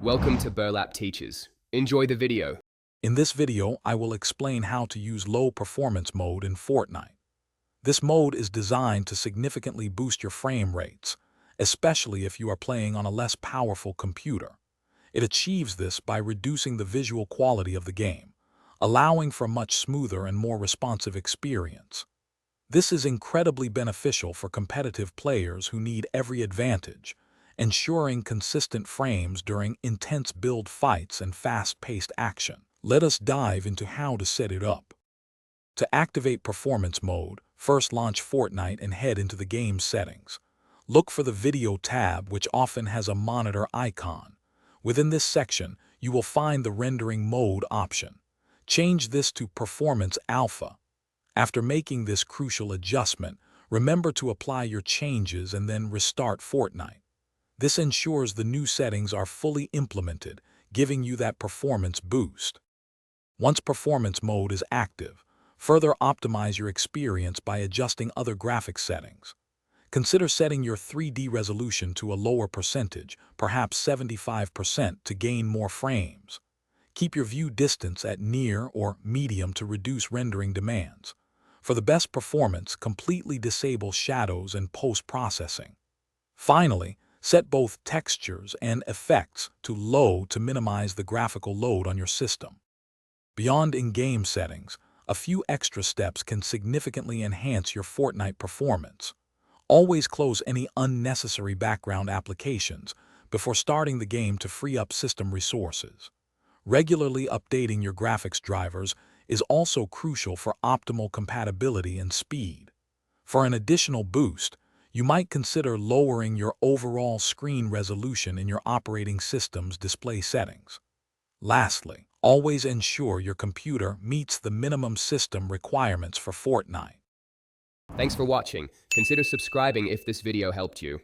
Welcome to Burlap Teachers. Enjoy the video. In this video, I will explain how to use low performance mode in Fortnite. This mode is designed to significantly boost your frame rates, especially if you are playing on a less powerful computer. It achieves this by reducing the visual quality of the game, allowing for a much smoother and more responsive experience. This is incredibly beneficial for competitive players who need every advantage, ensuring consistent frames during intense build fights and fast-paced action. Let us dive into how to set it up. To activate performance mode, first launch Fortnite and head into the game settings. Look for the Video tab, which often has a monitor icon. Within this section, you will find the rendering mode option. Change this to Performance Alpha. After making this crucial adjustment, remember to apply your changes and then restart Fortnite. This ensures the new settings are fully implemented, giving you that performance boost. Once performance mode is active, further optimize your experience by adjusting other graphics settings. Consider setting your 3D resolution to a lower percentage, perhaps 75%, to gain more frames. Keep your view distance at near or medium to reduce rendering demands. For the best performance, completely disable shadows and post-processing. Finally, set both textures and effects to low to minimize the graphical load on your system. Beyond in-game settings, a few extra steps can significantly enhance your Fortnite performance. Always close any unnecessary background applications before starting the game to free up system resources. Regularly updating your graphics drivers is also crucial for optimal compatibility and speed. For an additional boost, you might consider lowering your overall screen resolution in your operating system's display settings. Lastly, always ensure your computer meets the minimum system requirements for Fortnite. Thanks for watching. Consider subscribing if this video helped you.